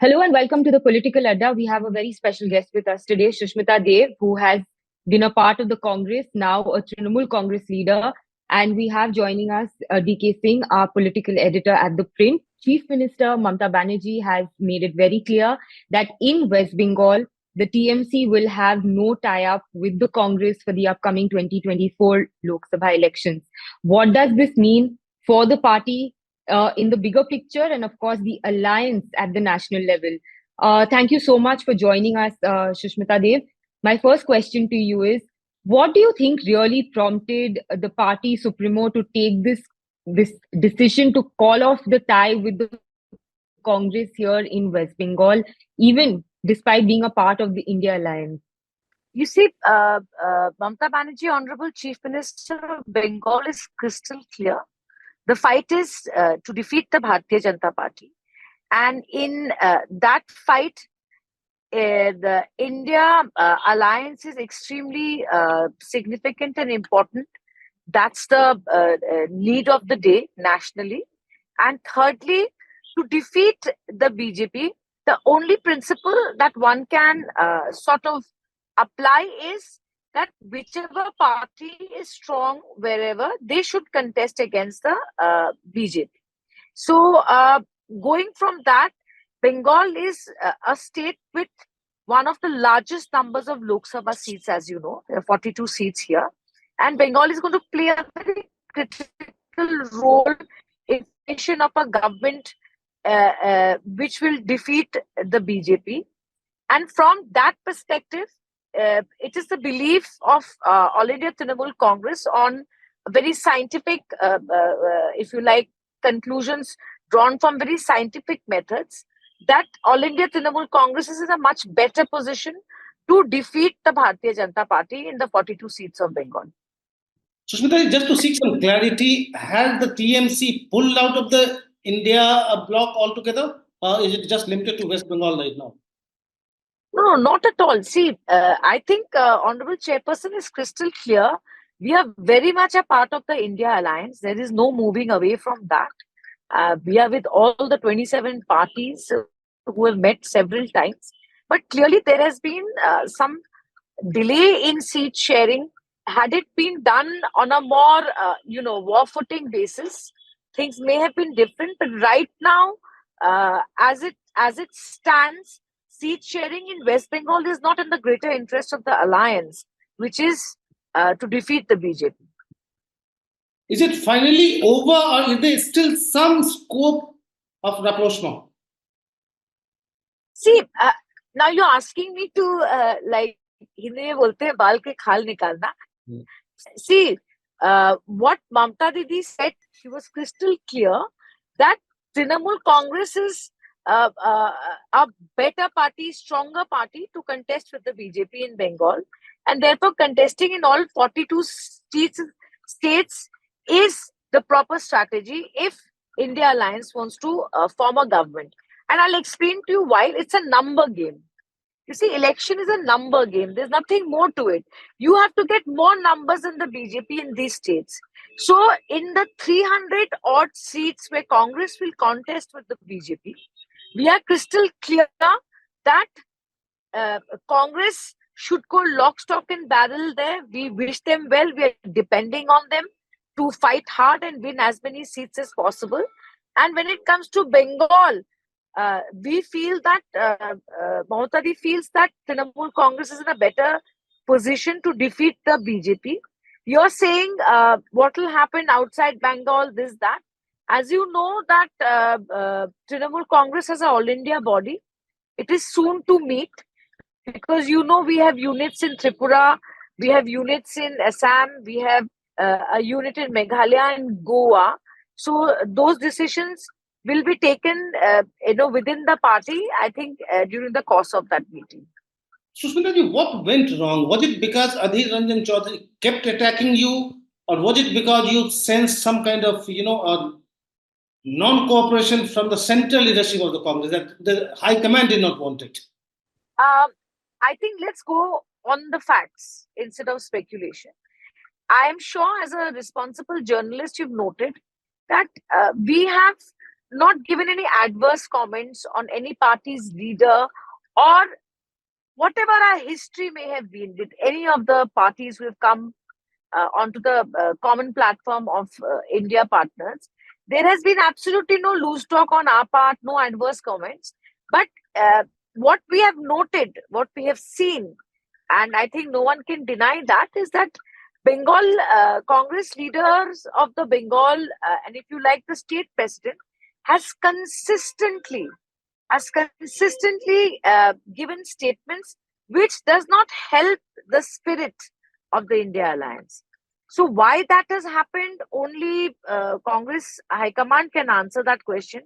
Hello and welcome to the Political Adda. We have a very special guest with us today, Sushmita Dev, who has been a part of the Congress, now a Trinamool Congress leader. And we have joining us DK Singh, our political editor at ThePrint. Chief Minister Mamata Banerjee has made it very clear that in West Bengal, the TMC will have no tie-up with the Congress for the upcoming 2024 Lok Sabha elections. What does this mean for the party in the bigger picture and, of course, the alliance at the national level? Thank you so much for joining us, Sushmita Dev. My first question to you is, what do you think really prompted the party supremo to take this decision to call off the tie with the Congress here in West Bengal, even despite being a part of the India alliance? You see, Mamata Banerjee, Honorable Chief Minister of Bengal, is crystal clear. The fight is to defeat the Bharatiya Janata Party. And in that fight, the India alliance is extremely significant and important. That's the need of the day nationally. And thirdly, to defeat the BJP, the only principle that one can sort of apply is that whichever party is strong wherever, they should contest against the BJP. So going from that, Bengal is a state with one of the largest numbers of Lok Sabha seats, as you know. There are 42 seats here. And Bengal is going to play a very critical role in creation of a government which will defeat the BJP. And from that perspective, it is the belief of All India Trinamool Congress on very scientific, if you like, conclusions drawn from very scientific methods, that All India Trinamool Congress is in a much better position to defeat the Bharatiya Janata Party in the 42 seats of Bengal. Sushmita, just to seek some clarity, has the TMC pulled out of the India bloc altogether? Or is it just limited to West Bengal right now? No, not at all. See, I think Honorable Chairperson is crystal clear. We are very much a part of the India alliance. There is no moving away from that. We are with all the 27 parties who have met several times. But clearly there has been some delay in seat sharing. Had it been done on a more, war footing basis, things may have been different. But right now, as it stands, seat sharing in West Bengal is not in the greater interest of the alliance, which is to defeat the BJP. Is it finally over, or is there still some scope of rapprochement? See, now you're asking me to Hindi mein bolte hain, baal ke khal nikalna. See, what Mamata Didi said, she was crystal clear that Trinamool Congress is a better party, stronger party to contest with the BJP in Bengal, and therefore contesting in all 42 states is the proper strategy if India Alliance wants to form a government. And I'll explain to you why. It's a number game. You see, election is a number game. There's nothing more to it. You have to get more numbers than the BJP in these states. So in the 300 odd seats where Congress will contest with the BJP, we are crystal clear that Congress should go lock, stock and barrel there. We wish them well. We are depending on them to fight hard and win as many seats as possible. And when it comes to Bengal, we feel that Mamata Ji feels that Trinamool Congress is in a better position to defeat the BJP. You're saying what will happen outside Bengal, this, that. As you know that Trinamool Congress has an all India body. It is soon to meet because we have units in Tripura, we have units in Assam, we have a unit in Meghalaya and Goa. So those decisions will be taken, within the party, I think, during the course of that meeting. Sushmita ji, what went wrong? Was it because Adhir Ranjan Chaudhary kept attacking you, or was it because you sensed some kind of, non-cooperation from the central leadership of the Congress, that the High Command did not want it? I think let's go on the facts instead of speculation. I am sure as a responsible journalist, you've noted that we have not given any adverse comments on any party's leader or whatever our history may have been with any of the parties who have come onto the common platform of India partners. There has been absolutely no loose talk on our part, no adverse comments. But what we have noted, what we have seen, and I think no one can deny that, is that Bengal Congress leaders of the Bengal, and if you like the state president, has consistently given statements which does not help the spirit of the India alliance. So why that has happened, only Congress High Command can answer that question.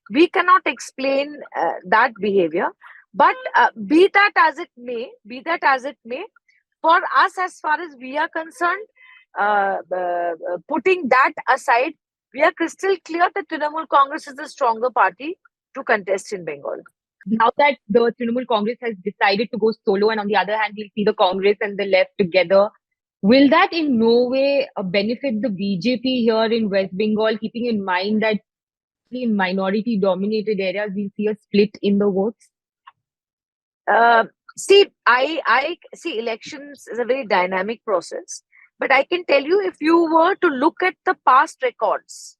We cannot explain that behavior. But be that as it may, for us, as far as we are concerned, putting that aside, we are crystal clear that Trinamool Congress is the stronger party to contest in Bengal. Now that the Trinamool Congress has decided to go solo, and on the other hand, we'll see the Congress and the left together, will that in no way benefit the BJP here in West Bengal, keeping in mind that in minority-dominated areas, we'll see a split in the votes? I see elections is a very dynamic process, but I can tell you, if you were to look at the past records,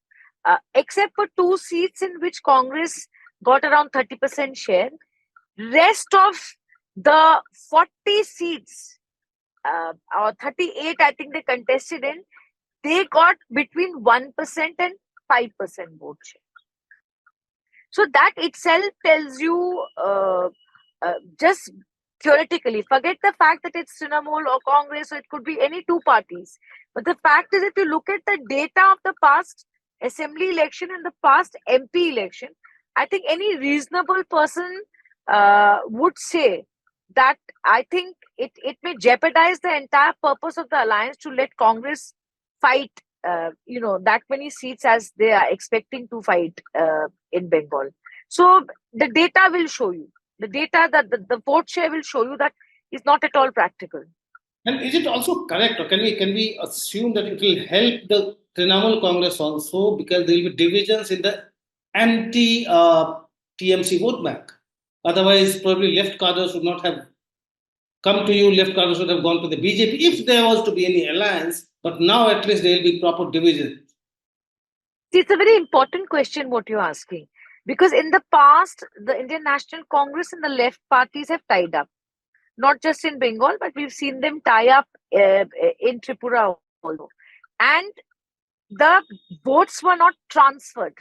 except for 2 seats in which Congress got around 30% share, rest of the 40 seats or 38, I think they contested in, they got between 1% and 5% vote share. So that itself tells you, just theoretically, forget the fact that it's Trinamool or Congress, or it could be any 2 parties. But the fact is, if you look at the data of the past assembly election and the past MP election, I think any reasonable person would say that I think it may jeopardize the entire purpose of the alliance to let Congress fight, that many seats as they are expecting to fight in Bengal. So the data will show you. The data that the vote share will show you that is not at all practical. And is it also correct, or can we assume that it will help the Trinamool Congress also, because there will be divisions in the anti-TMC vote bank? Otherwise, probably left cadres would not have come to you. Left cadres would have gone to the BJP if there was to be any alliance. But now at least there will be proper division. See, it's a very important question what you're asking. Because in the past, the Indian National Congress and the left parties have tied up. Not just in Bengal, but we've seen them tie up in Tripura also. And the votes were not transferred.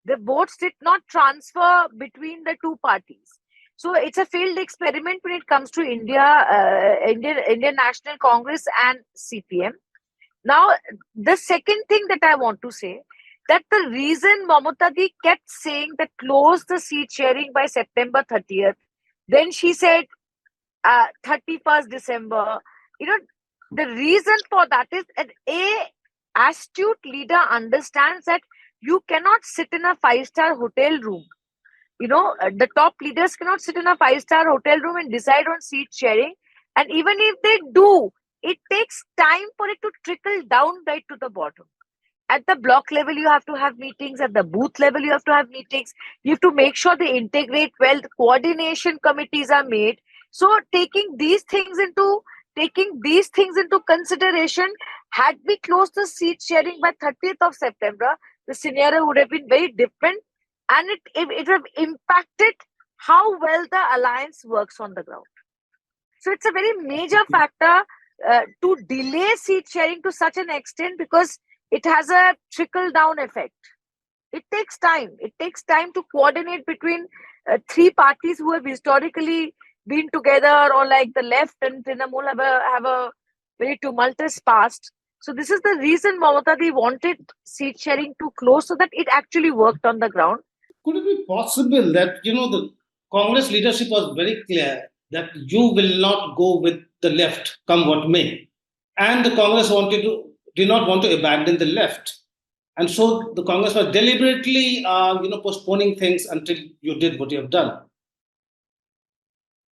The votes did not transfer between the 2 parties. So it's a failed experiment when it comes to Indian National Congress and CPM. Now, the second thing that I want to say, that the reason Mamata Ji kept saying that close the seat sharing by September 30th, then she said 31st December, the reason for that is that a astute leader understands that you cannot sit in a 5-star hotel room. The top leaders cannot sit in a 5-star hotel room and decide on seat sharing. And even if they do, it takes time for it to trickle down right to the bottom. At the block level, you have to have meetings. At the booth level, you have to have meetings. You have to make sure they integrate well. The coordination committees are made. So taking these things into consideration, had we closed the seat sharing by 30th of September, the scenario would have been very different, and it would have impacted how well the alliance works on the ground. So it's a very major factor to delay seat sharing to such an extent, because it has a trickle-down effect. It takes time. It takes time to coordinate between 3 parties who have historically been together, or like the left and Trinamool have a very tumultuous past. So this is the reason Mamata Ji wanted seat sharing to close, so that it actually worked on the ground. Could it be possible that, the Congress leadership was very clear that you will not go with the left, come what may, and the Congress did not want to abandon the left, and so the Congress was deliberately, postponing things until you did what you have done?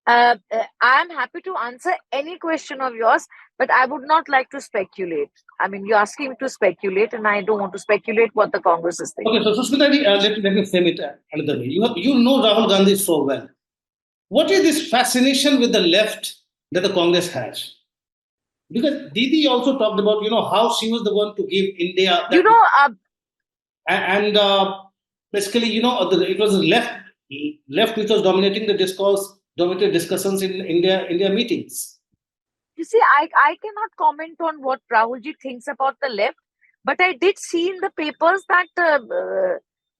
I'm happy to answer any question of yours, but I would not like to speculate. I mean, you're asking me to speculate, and I don't want to speculate what the Congress is Okay, thinking. so Sushmita, let me frame it another way. You know Rahul Gandhi so well. What is this fascination with the left that the Congress has? Because Didi also talked about, how she was the one to give India You that, know, and basically, it was the left which was dominating the discourse, dominated discussions in India meetings. you see, I cannot comment on what Rahulji thinks about the left, but I did see in the papers that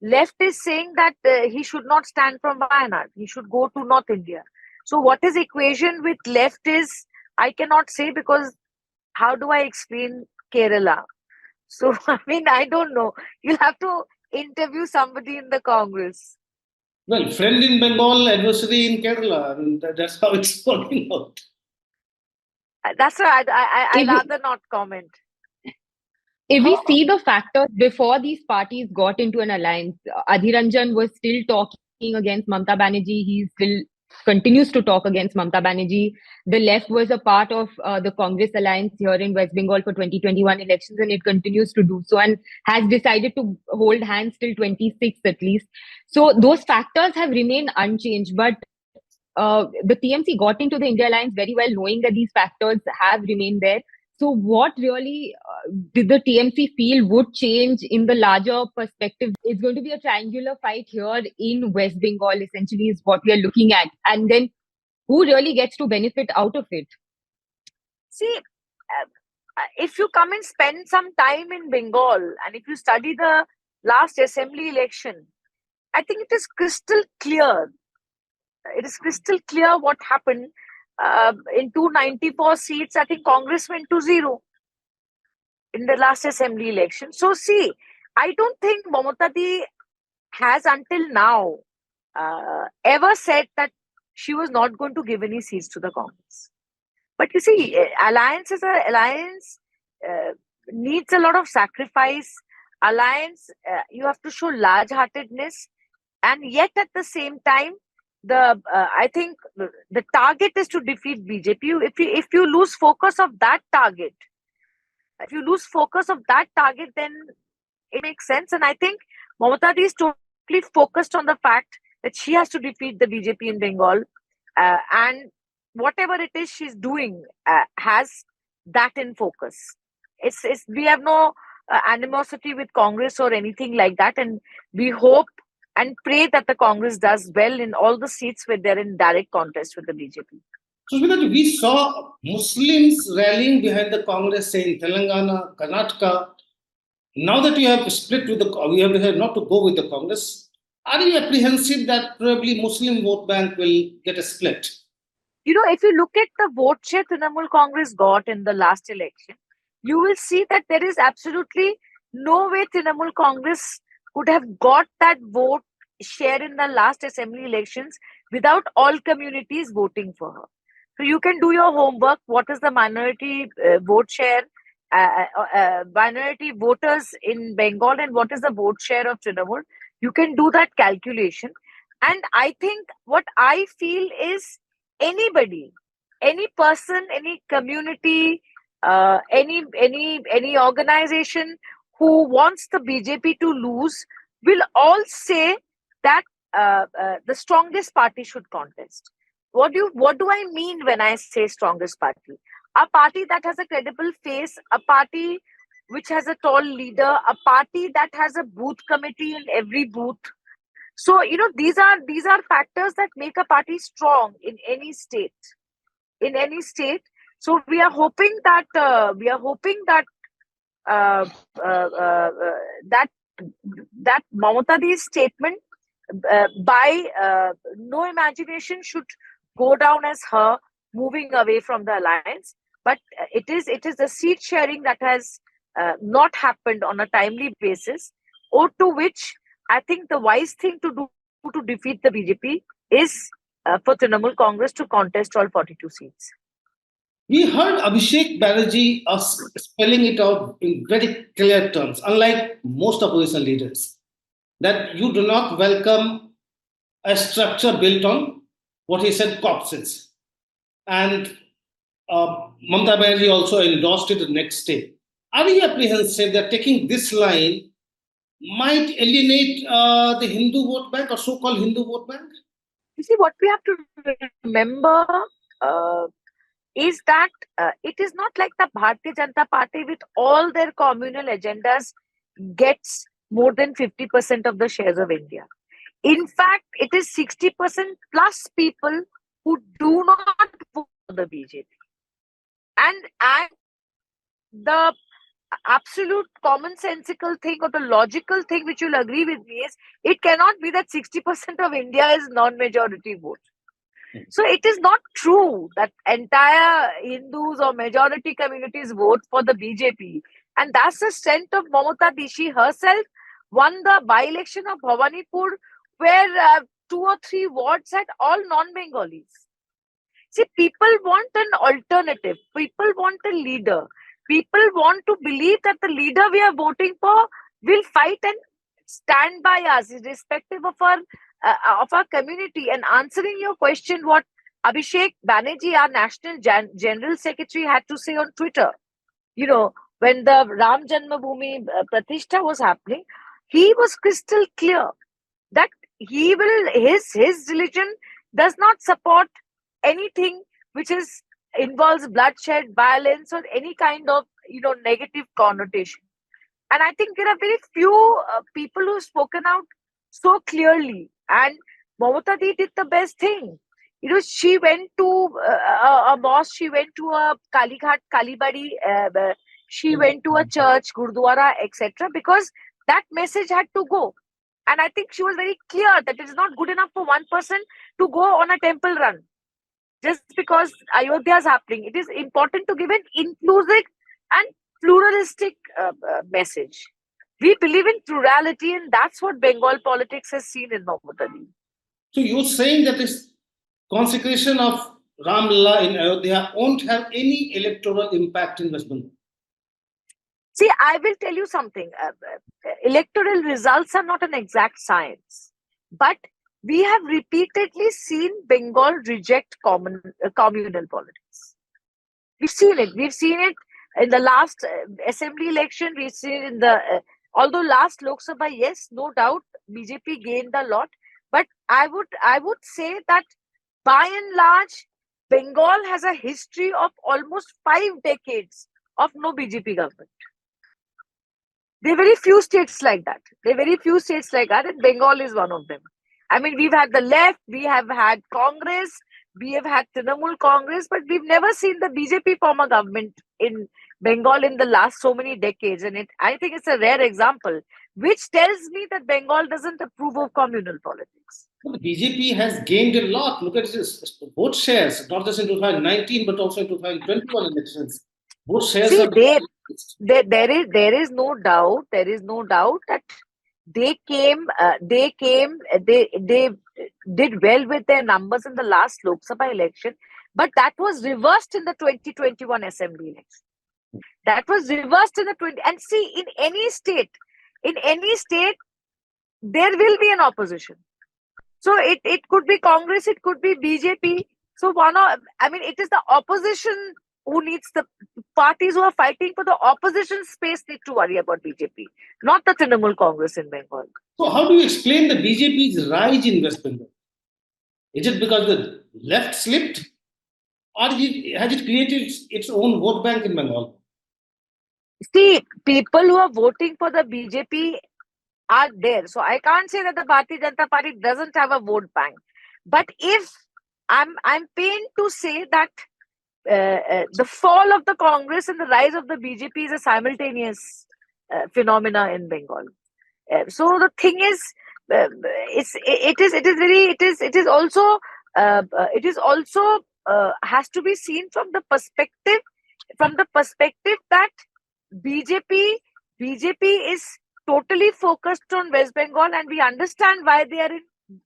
left is saying that he should not stand from Wayanad. He should go to North India. So what his equation with left is, I cannot say, because how do I explain Kerala? So, I mean, I don't know. You'll have to interview somebody in the Congress. Well, friend in Bengal, adversary in Kerala. I mean, that's how it's working out. That's why I If we, rather not comment. if we see the factors before these parties got into an alliance, Adhiranjan was still talking against Mamata Banerjee. He still continues to talk against Mamata Banerjee. The left was a part of the Congress alliance here in West Bengal for 2021 elections, and it continues to do so and has decided to hold hands till 26 at least. So those factors have remained unchanged, but the TMC got into the India Alliance very well, knowing that these factors have remained there. So, what really did the TMC feel would change in the larger perspective? It's going to be a triangular fight here in West Bengal, essentially, is what we are looking at. And then who really gets to benefit out of it? See, if you come and spend some time in Bengal and if you study the last assembly election, I think it is crystal clear. It is crystal clear what happened. In 294 seats, I think Congress went to 0 in the last assembly election. So, see, I don't think Mamata Di has until now ever said that she was not going to give any seats to the Congress. But you see, alliance needs a lot of sacrifice. Alliance, you have to show large-heartedness, and yet at the same time, I think the target is to defeat BJP. If you lose focus of that target, then it makes sense. And I think Mamata Di is totally focused on the fact that she has to defeat the BJP in Bengal, and whatever it is she's doing has that in focus. We have no animosity with Congress or anything like that, and we hope and pray that the Congress does well in all the seats where they're in direct contest with the BJP. So, we saw Muslims rallying behind the Congress, say in Telangana, Karnataka. Now that you have split with we have decided not to go with the Congress, are you apprehensive that probably Muslim vote bank will get a split? You know, if you look at the vote share Trinamool Congress got in the last election, you will see that there is absolutely no way Trinamool Congress could have got that vote share in the last assembly elections without all communities voting for her. So you can do your homework. What is the minority vote share, minority voters in Bengal, and what is the vote share of Trinamool? You can do that calculation. And I think what I feel is anybody, any person, any community, any organization who wants the BJP to lose will all say that the strongest party should contest. What do I mean when I say strongest party? A party that has a credible face, a party which has a tall leader, a party that has a booth committee in every booth. So these are factors that make a party strong in any state. In any state. So we are hoping that that Mamata Di's statement by no imagination should go down as her moving away from the alliance. But it is the seat sharing that has not happened on a timely basis, or to which I think the wise thing to do to defeat the BJP is for Trinamool Congress to contest all 42 seats. We heard Abhishek Banerjee spelling it out in very clear terms, unlike most opposition leaders, that you do not welcome a structure built on what he said, corpses. And Mamata Banerjee also endorsed it the next day. Are you apprehensive that taking this line might alienate the Hindu vote bank or so-called Hindu vote bank? You see, what we have to remember is that it is not like the Bharatiya Janata Party with all their communal agendas gets more than 50% of the shares of India. In fact, it is 60% plus people who do not vote for the BJP. And the absolute commonsensical thing or the logical thing which you'll agree with me is it cannot be that 60% of India is non-majority vote. So it is not true that entire Hindus or majority communities vote for the BJP. And that's the strength of Mamata. She herself won the by-election of Bhawanipur where 2 or 3 wards had all non-Bengalis. See, people want an alternative. People want a leader. People want to believe that the leader we are voting for will fight and stand by us, irrespective of our community. And answering your question, what Abhishek Banerjee, our National General Secretary, had to say on Twitter, when the Ram Janmabhoomi Pratishtha was happening, he was crystal clear that his religion does not support anything which involves bloodshed, violence, or any kind of negative connotation. And I think there are very few people who have spoken out so clearly. And Mamata did the best thing. She went to a mosque, she went to a Kalighat, Kalibadi, she went to a church, Gurdwara, etc. because that message had to go. And I think she was very clear that it is not good enough for one person to go on a temple run just because Ayodhya is happening. It is important to give an inclusive and pluralistic message. We believe in plurality, and that's what Bengal politics has seen in Mamata. So you're saying that this consecration of Ram Lalla in Ayodhya won't have any electoral impact in West Bengal? See, I will tell you something. Electoral results are not an exact science, but we have repeatedly seen Bengal reject communal politics. We've seen it. We've seen it in the last assembly election. We've seen it in the although last Lok Sabha, yes, no doubt, BJP gained a lot. But I would say that by and large, Bengal has a history of almost 5 decades of no BJP government. There are very few states like that. And Bengal is one of them. I mean, we've had the left, we have had Congress, we have had Trinamool Congress, but we've never seen the BJP form a government in Bengal in the last so many decades. And I think it's a rare example, which tells me that Bengal doesn't approve of communal politics. Well, the BJP has gained a lot. Look at this vote shares, not just in 2019, but also in 2021 elections. Vote shares See, are there is no doubt that they did well with their numbers in the last Lok Sabha election, but that was reversed in the 2021 assembly election. That was reversed in the 20. And see, in any state, there will be an opposition. So it could be Congress, it could be BJP. So it is the opposition who needs, the parties who are fighting for the opposition space need to worry about BJP, not the Trinamool Congress in Bengal. So how do you explain the BJP's rise in West Bengal? Is it because the left slipped, or has it created its own vote bank in Bengal? See, people who are voting for the BJP are there. So I can't say that the Bharatiya Janata Party doesn't have a vote bank. But if I'm pained to say that the fall of the Congress and the rise of the BJP is a simultaneous phenomena in Bengal. So the thing is, it is also has to be seen from the perspective that BJP is totally focused on West Bengal, and we understand why they are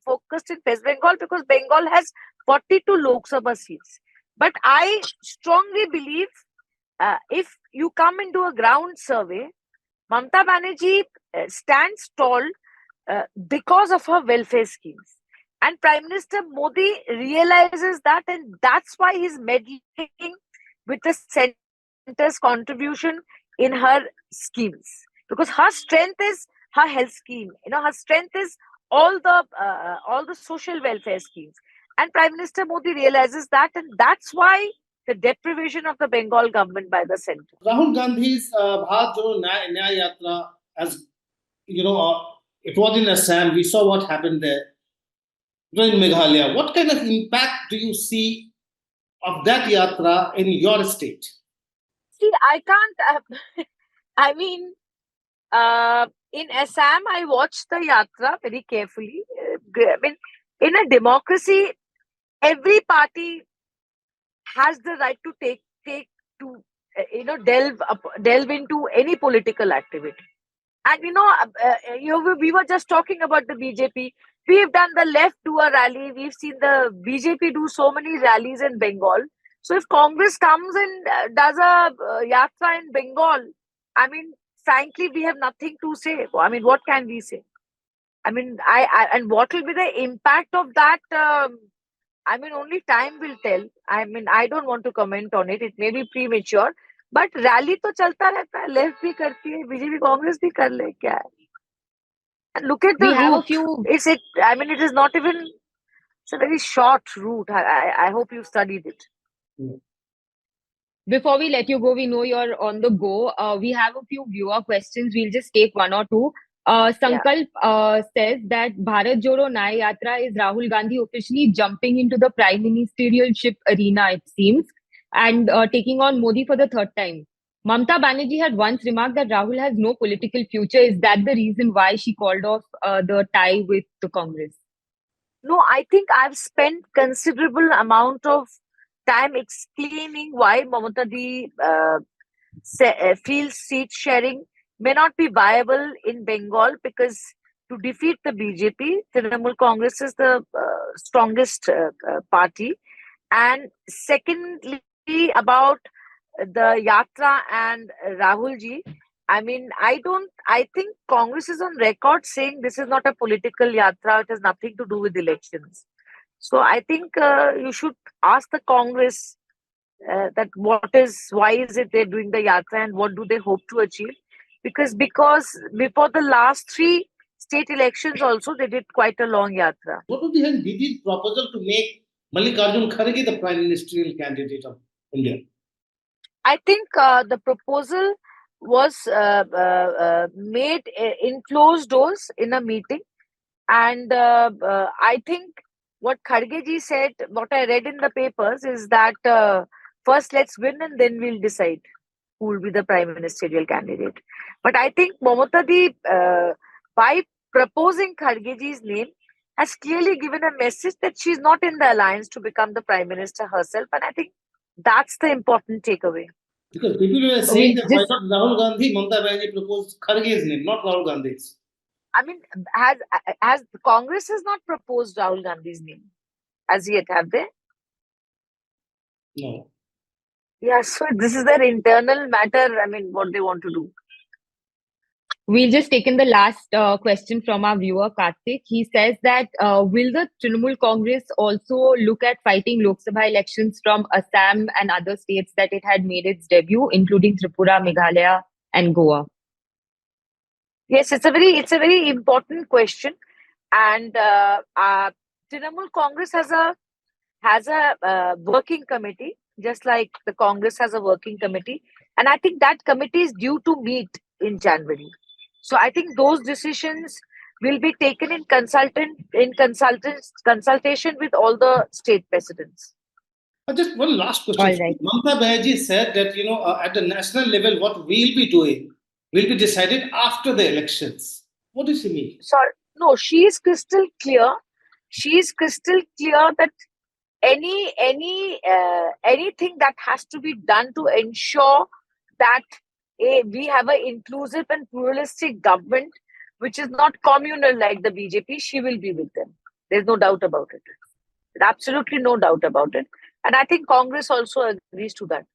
focused in West Bengal, because Bengal has 42 Lok Sabha seats. But I strongly believe if you come into a ground survey, Mamata Banerjee stands tall because of her welfare schemes. And Prime Minister Modi realizes that, and that's why he's meddling with the center's contribution in her schemes. Because her strength is her health scheme. Her strength is all the social welfare schemes. And Prime Minister Modi realizes that, and that's why the deprivation of the Bengal government by the center. Rahul Gandhi's Bharat Jodo Nyaya Yatra, as it was in Assam. We saw what happened there. In Meghalaya, what kind of impact do you see of that yatra in your state? See, I can't. I mean, in Assam, I watched the yatra very carefully. I mean, in a democracy, every party has the right to take to delve into any political activity. And we were just talking about the BJP. We've done the left do a rally. We've seen the BJP do so many rallies in Bengal. So if Congress comes and does a yatra in Bengal, I mean, frankly, we have nothing to say. I mean, what can we say? I mean, and what will be the impact of that? I mean, only time will tell. I mean, I don't want to comment on it. It may be premature. But rally तो चलता रहता है, left भी करती है, BJP Congress भी कर ले, क्या है? And look at the We have a route. few. I mean, it is not even. It's a very short route. I hope you've studied it. Before we let you go, we know you're on the go. We have a few viewer questions. We'll just take one or two. Sankalp says that Bharat Jodo Nyaya Yatra is Rahul Gandhi officially jumping into the prime ministerialship arena, it seems, and taking on Modi for the third time. Mamata Banerjee had once remarked that Rahul has no political future. Is that the reason why she called off the tie with the Congress? No, I think I've spent considerable amount of time explaining why Mamata Di feels seat sharing may not be viable in Bengal, because to defeat the BJP, Trinamool Congress is the strongest party. And secondly, about the Yatra and Rahul ji, I mean, I think Congress is on record saying this is not a political Yatra, it has nothing to do with elections. So I think you should ask the Congress that why is it they're doing the Yatra and what do they hope to achieve? Because before the last 3 state elections also, they did quite a long Yatra. What would be BJP's proposal to make Mallikarjun Kharge the prime ministerial candidate of India? I think the proposal was made in closed doors in a meeting. And I think what Kharge ji said, what I read in the papers, is that first let's win and then we'll decide who will be the prime ministerial candidate. But I think Mamata Di, by proposing Kharge ji's name, has clearly given a message that she's not in the alliance to become the prime minister herself. And I think that's the important takeaway. Because people were saying that why not Rahul Gandhi, Mamata Banerjee proposed Kharge's name, not Rahul Gandhi's. I mean, has Congress has not proposed Rahul Gandhi's name as yet, have they? No. Yeah, so this is their internal matter. I mean, what they want to do. We'll just take in the last question from our viewer, Karthik. He says that will the Trinamool Congress also look at fighting Lok Sabha elections from Assam and other states that it had made its debut, including Tripura, Meghalaya, and Goa? Yes, it's a very important question, and Trinamool Congress has a working committee, just like the Congress has a working committee, and I think that committee is due to meet in January. So I think those decisions will be taken in consultation with all the state presidents. Just one last question. All right. Mamata Banerjee said that at the national level, what we'll be doing will be decided after the elections. What does she mean? Sorry, no, she is crystal clear. She is crystal clear that anything that has to be done to ensure that we have an inclusive and pluralistic government, which is not communal like the BJP, she will be with them. There's no doubt about it. Absolutely no doubt about it. And I think Congress also agrees to that.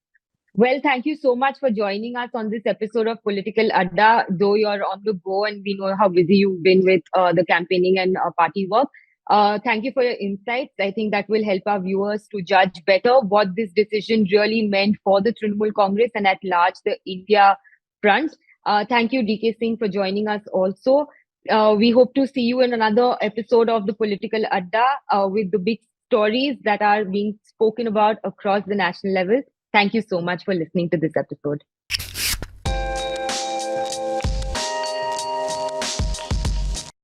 Well, thank you so much for joining us on this episode of Political Adda. Though you're on the go and we know how busy you've been with the campaigning and party work, Thank you for your insights. I think that will help our viewers to judge better what this decision really meant for the Trinamool Congress and at large the India front. Thank you, DK Singh, for joining us also. We hope to see you in another episode of the Political Adda with the big stories that are being spoken about across the national level. Thank you so much for listening to this episode.